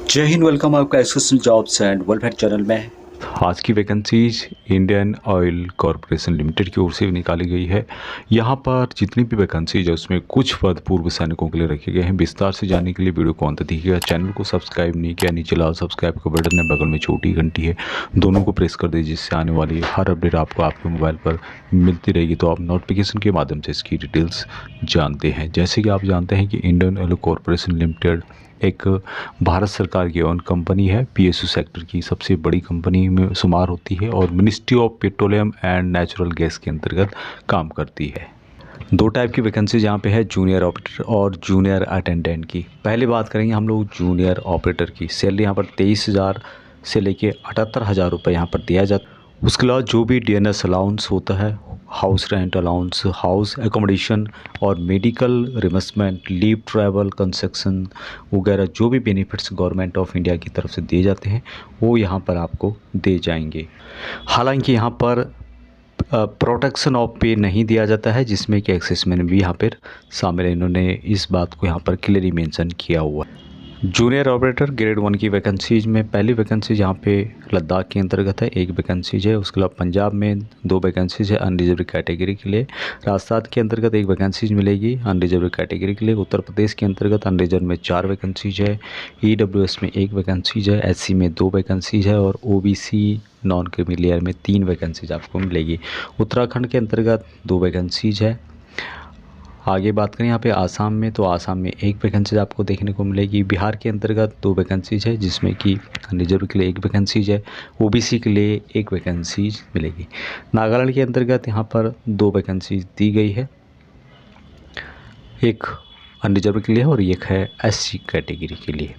जय हिंद। वेलकम आपका association jobs and welfare channel में। आज की vacancies Indian oil corporation limited की ओर से निकाली गई है। यहाँ पर जितनी भी वैकेंसीज है उसमें कुछ पद पूर्व सैनिकों के लिए रखे गए हैं। विस्तार से जानने के लिए वीडियो को अंत देखिएगा। चैनल को सब्सक्राइब नहीं किया, नीचे लाल सब्सक्राइब का बटन है, बगल में छोटी घंटी है, दोनों को प्रेस कर दीजिए जिससे आने वाली हर अपडेट आपको आपके मोबाइल पर मिलती रहेगी। तो आप नोटिफिकेशन के माध्यम से इसकी डिटेल्स जानते हैं। जैसे कि आप जानते हैं कि इंडियन ऑयल कॉरपोरेशन लिमिटेड एक भारत सरकार की ओन कंपनी है। पीएसयू सेक्टर की सबसे बड़ी कंपनी में शुमार होती है और ministry of petroleum and natural gas के अंतर्गत काम करती है। दो टाइप की वैकेंसीज यहाँ पे है, जूनियर ऑपरेटर और जूनियर अटेंडेंट की। पहले बात करेंगे हम लोग जूनियर ऑपरेटर की। सैलरी यहाँ पर 23,000 से लेके 78,000 रुपये यहाँ पर दिया जाता है। उसके अलावा जो भी डीएनएस अलाउंस होता है, house rent allowance, house accommodation और medical reimbursement, leave travel, concession वगैरह जो भी बेनिफिट्स गवर्नमेंट ऑफ इंडिया की तरफ से दिए जाते हैं वो यहाँ पर आपको दे जाएंगे। हालांकि यहाँ पर प्रोटेक्शन ऑफ पे नहीं दिया जाता है, जिसमें कि एक्सेसमेंट भी यहाँ पर शामिल है। इन्होंने इस बात को यहाँ पर क्लियरली मेंशन किया हुआ है। जूनियर ऑपरेटर ग्रेड 1 की वैकेंसीज में पहली वैकेंसीज यहाँ पे लद्दाख के अंतर्गत है, एक वैकेंसीज है। उसके अलावा पंजाब में 2 वैकेंसीज है अनरिजर्व कैटेगरी के लिए। राजस्थान के अंतर्गत 1 वैकेंसीज मिलेगी अनरिजर्व कैटेगरी के लिए। उत्तर प्रदेश के अंतर्गत अनरिजर्व में 4 वैकेंसीज है। ईडब्ल्यूएस में 1 वैकेंसीज है। एससी में 2 वैकेंसीज है और ओबीसी नॉन क्रीमी लेयर में 3 वैकेंसीज आपको मिलेगी। उत्तराखंड के अंतर्गत 2 वैकेंसीज है। आगे बात करें यहाँ पे आसाम में, तो आसाम में 1 वैकेंसीज आपको देखने को मिलेगी। बिहार के अंतर्गत 2 वैकेंसीज है, जिसमें कि रिजर्व के लिए 1 वैकेंसीज है। ओबीसी के लिए 1 वैकेंसीज मिलेगी। नागालैंड के अंतर्गत यहाँ पर 2 वैकेंसीज दी गई है, एक अनरिजर्व के लिए और एक है एससी कैटेगरी के लिए।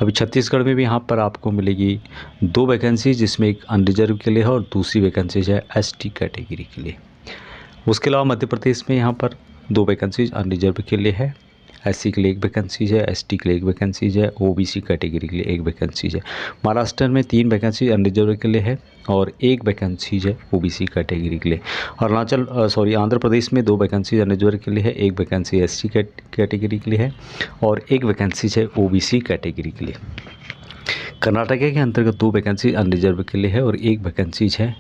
अभी छत्तीसगढ़ में भी यहाँ पर आपको मिलेगी 2 वैकेंसीज, जिसमें एक अनरिजर्व के लिए है और दूसरी वैकेंसीज है एसटी कैटेगरी के लिए। उसके अलावा मध्य प्रदेश में यहाँ पर 2 वैकेंसीज अनरिजर्व के लिए है। एससी के लिए 1 वैकेंसीज है, एसटी के लिए 1 वैकेंसीज है, ओबीसी कैटेगरी के लिए 1 वैकेंसीज है। महाराष्ट्र में 3 वैकेंसीज अनरिजर्व के लिए है और 1 वैकेंसीज है ओबीसी कैटेगरी के लिए। आंध्र प्रदेश में 2 वैकेंसीज अनरिजर्व के लिए है, 1 वैकेंसी एससी कैटेगरी के लिए है और 1 वैकेंसीज है ओबीसी कैटेगरी के लिए। कर्नाटक के अंतर्गत 2 वैकेंसी अनरिजर्व के लिए है और 1 वैकेंसीज है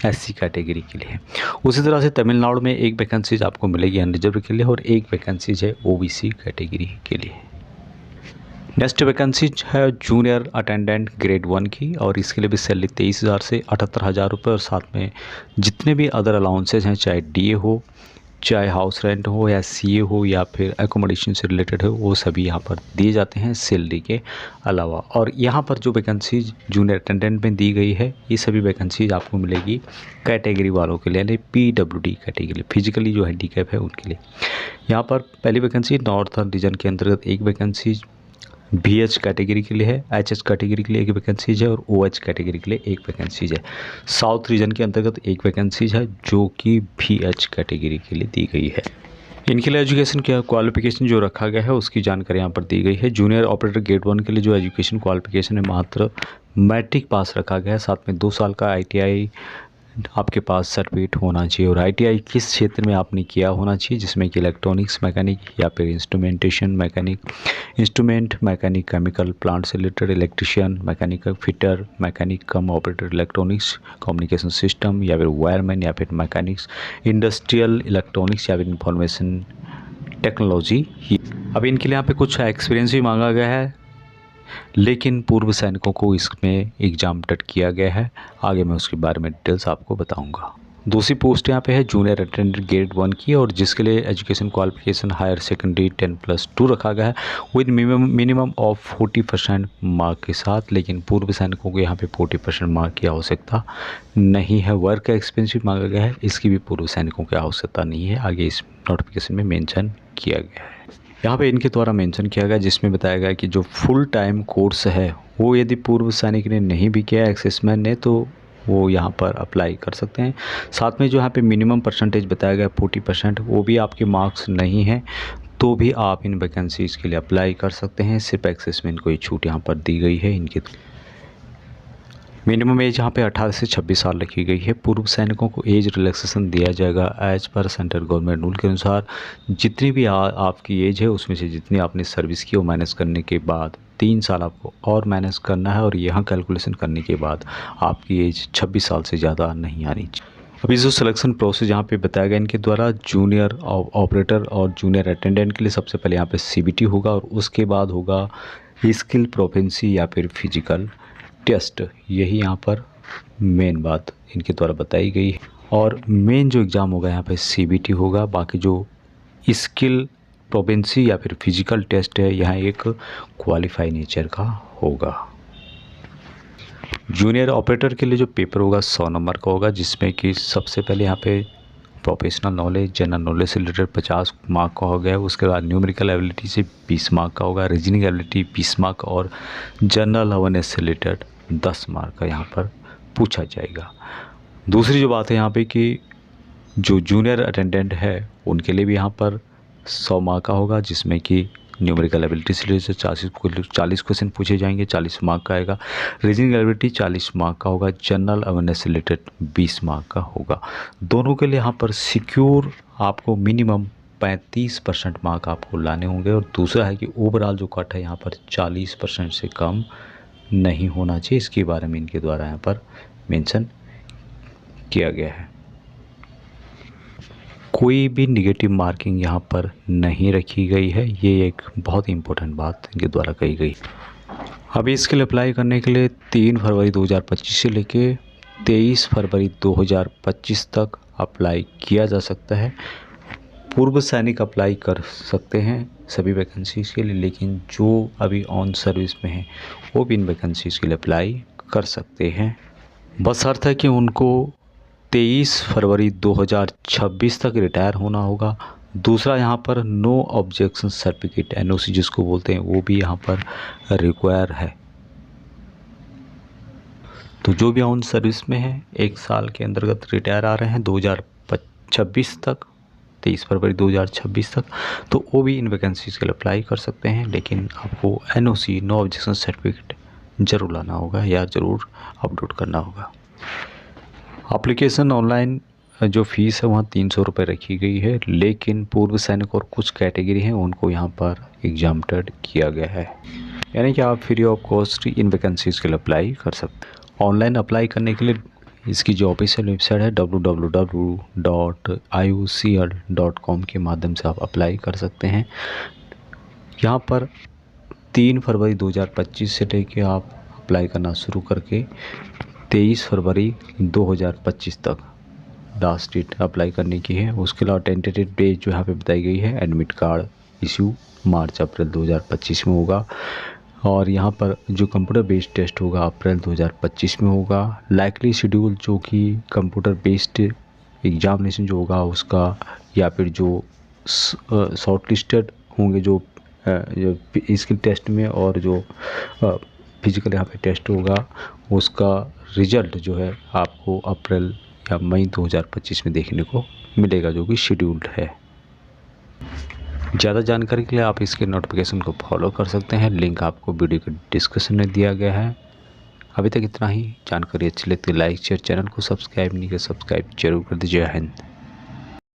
एससी कैटेगरी के लिए। उसी तरह से तमिलनाडु में 1 वैकेंसीज आपको मिलेगी अनरिजर्व के लिए और 1 वैकेंसीज है ओबीसी कैटेगरी के लिए। नेक्स्ट वैकेंसीज है जूनियर अटेंडेंट ग्रेड 1 की और इसके लिए भी सैलरी 23,000 से 78,000 रुपये और साथ में जितने भी अदर अलाउंसेज हैं, चाहे डीए हो, चाहे हाउस रेंट हो या सीए हो या फिर एकोमोडेशन से रिलेटेड हो, वो सभी यहाँ पर दिए जाते हैं सैलरी के अलावा। और यहाँ पर जो वैकेंसीज जूनियर अटेंडेंट में दी गई है, ये सभी वैकेंसीज आपको मिलेगी कैटेगरी वालों के लिए, यानी पीडब्ल्यूडी कैटेगरी, फिजिकली जो हैंडीकैप है उनके लिए। यहाँ पर पहली वैकेंसी नॉर्थर्न रीजन के अंतर्गत 1 वैकेंसीज बीएच कैटेगरी के लिए है, एचएच कैटेगरी के लिए 1 वैकेंसीज है और ओएच कैटेगरी के लिए 1 वैकेंसीज है। साउथ रीजन के अंतर्गत 1 वैकेंसीज है जो कि बीएच कैटेगरी के लिए दी गई है। इनके लिए एजुकेशन क्या क्वालिफिकेशन जो रखा गया है उसकी जानकारी यहाँ पर दी गई है। जूनियर ऑपरेटर ग्रेड 1 के लिए जो एजुकेशन क्वालिफिकेशन है मात्र मैट्रिक पास रखा गया है, साथ में 2 साल का आईटीआई आपके पास सर्टिफिकेट होना चाहिए और आईटीआई किस क्षेत्र में आपने किया होना चाहिए, जिसमें कि इलेक्ट्रॉनिक्स मैकेनिक या फिर instrumentation mechanic, instrument mechanic, chemical plant से related, electrician, mechanical fitter, mechanic cum operator electronics, communication system या फिर वायरमैन या फिर मैकेनिक्स, इंडस्ट्रियल इलेक्ट्रॉनिक्स या फिर इंफॉर्मेशन टेक्नोलॉजी। अब इनके लिए यहाँ पे कुछ एक्सपीरियंस भी मांगा गया है, लेकिन पूर्व सैनिकों को इसमें एग्जाम टट किया गया है। आगे मैं उसके बारे में डिटेल्स आपको बताऊंगा। दूसरी पोस्ट यहाँ पे है जूनियर अटेंडेंट ग्रेड 1 की और जिसके लिए एजुकेशन क्वालिफिकेशन हायर सेकेंडरी 10+2 रखा गया है विद मिनिमम ऑफ 40% मार्क के साथ। लेकिन पूर्व सैनिकों को यहाँ पे 40% मार्क की आवश्यकता नहीं है। वर्क का एक्सपीरियंस भी मांगा गया है, इसकी भी पूर्व सैनिकों की आवश्यकता नहीं है, आगे इस नोटिफिकेशन में मेंशन किया गया है। यहाँ पे इनके द्वारा मेंशन किया गया जिसमें बताया गया कि जो फुल टाइम कोर्स है वो यदि पूर्व सैनिक ने नहीं भी किया एक्सेसमैन ने, तो वो यहाँ पर अप्लाई कर सकते हैं। साथ में जो यहाँ पे मिनिमम परसेंटेज बताया गया 40%, वो भी आपके मार्क्स नहीं है तो भी आप इन वैकेंसीज़ के लिए अप्लाई कर सकते हैं। सिर्फ एक्सेसमैन को ही छूट यहाँ पर दी गई है। इनके मिनिमम एज यहाँ पे 18 से 26 साल रखी गई है। पूर्व सैनिकों को एज रिलैक्सेशन दिया जाएगा as per central government rule के अनुसार। जितनी भी आपकी एज है उसमें से जितनी आपने सर्विस की वो माइनस करने के बाद 3 साल आपको और मैनेज करना है और यहाँ कैलकुलेशन करने के बाद आपकी एज 26 साल से ज़्यादा नहीं आनी चाहिए। अभी जो सिलेक्शन प्रोसेस यहाँ पे बताया गया इनके द्वारा, जूनियर ऑपरेटर और जूनियर अटेंडेंट के लिए सबसे पहले यहाँ पे CBT होगा और उसके बाद होगा स्किल प्रोफेंसी या फिर फिजिकल टेस्ट। यही यहाँ पर मेन बात इनके द्वारा बताई गई है। और मेन जो एग्ज़ाम होगा यहाँ पे CBT होगा। बाकी जो स्किल प्रोफेंसी या फिर फिजिकल टेस्ट है यहाँ एक क्वालिफाई नेचर का होगा। जूनियर ऑपरेटर के लिए जो पेपर होगा 100 नंबर का होगा, जिसमें कि सबसे पहले यहाँ पे प्रोफेशनल नॉलेज, जनरल नॉलेज से रिलेटेड 50 मार्क का हो गया। उसके बाद न्यूमेरिकल एबिलिटी से 20 मार्क का होगा, रीजनिंग एबिलिटी 20 मार्क और जनरल अवेयरनेस से रिलेटेड 10 मार्क का यहाँ पर पूछा जाएगा। दूसरी जो बात है यहाँ पे कि जो जूनियर अटेंडेंट है उनके लिए भी यहाँ पर 100 मार्क का होगा, जिसमें कि न्यूमेरिकल एबिलिटी से रिलेटेड 40 क्वेश्चन पूछे जाएंगे, 40 मार्क का आएगा। रीजनिंग एबिलिटी 40 मार्क का होगा, जनरल अवेयरनेस से रिलेटेड 20 मार्क का होगा। दोनों के लिए यहाँ पर सिक्योर आपको मिनिमम 35% मार्क आपको लाने होंगे। और दूसरा है कि ओवरऑल जो कट है यहाँ पर 40% से कम नहीं होना चाहिए। इसके बारे में इनके द्वारा यहाँ पर मेंशन किया गया है। कोई भी निगेटिव मार्किंग यहाँ पर नहीं रखी गई है, ये एक बहुत ही इम्पोर्टेंट बात इनके द्वारा कही गई। अभी इसके लिए अप्लाई करने के लिए 3 फरवरी 2025 से लेके 23 फरवरी 2025 तक अप्लाई किया जा सकता है। पूर्व सैनिक अप्लाई कर सकते हैं सभी वैकेंसीज़ के लिए, लेकिन जो अभी ऑन सर्विस में हैं वो भी इन वैकेंसीज़ के लिए अप्लाई कर सकते हैं। बशर्ते है कि उनको 23 फरवरी 2026 तक रिटायर होना होगा। दूसरा यहाँ पर नो ऑब्जेक्शन सर्टिफिकेट NOC जिसको बोलते हैं वो भी यहाँ पर रिक्वायर है। तो जो भी ऑन सर्विस में है 1 साल के अंतर्गत रिटायर आ रहे हैं 2026 तक, 23 फरवरी 2026 तक, तो वो भी इन वैकेंसीज़ के लिए अप्लाई कर सकते हैं। लेकिन आपको NOC नो ऑब्जेक्शन सर्टिफिकेट ज़रूर लाना होगा या ज़रूर अपलोड करना होगा। एप्लीकेशन ऑनलाइन जो फ़ीस है वहाँ 300 रुपये रखी गई है, लेकिन पूर्व सैनिक और कुछ कैटेगरी हैं उनको यहाँ पर एग्जाम्प्टेड किया गया है, यानी कि आप free of cost in vacancies के लिए अप्लाई कर सकते हैं। ऑनलाइन अप्लाई करने के लिए इसकी जो ऑफिशियल वेबसाइट है www.iucl.com के माध्यम से आप अप्लाई कर सकते हैं। यहाँ पर 3 फरवरी 2025 से लेके आप अप्लाई करना शुरू करके 23 फरवरी 2025 तक लास्ट डेट अप्लाई करने की है। उसके अलावा टेंटेटिव डेट जो यहाँ पे बताई गई है, एडमिट कार्ड इशू मार्च अप्रैल 2025 में होगा। और यहाँ पर जो कंप्यूटर बेस्ड टेस्ट होगा अप्रैल 2025 में होगा। लाइकली शेड्यूल जो कि कंप्यूटर बेस्ड एग्जामिनेशन जो होगा उसका, या फिर जो शॉर्ट लिस्टेड होंगे जो स्किल टेस्ट में और जो फिजिकल यहाँ पे टेस्ट होगा उसका रिजल्ट जो है आपको अप्रैल या मई 2025 में देखने को मिलेगा, जो कि शेड्यूल्ड है। ज़्यादा जानकारी के लिए आप इसके नोटिफिकेशन को फॉलो कर सकते हैं, लिंक आपको वीडियो के डिस्क्रिप्शन में दिया गया है। अभी तक इतना ही। जानकारी अच्छी लगती है लाइक शेयर, चैनल को सब्सक्राइब नहीं किया सब्सक्राइब जरूर कर दीजिए। जय हिंद।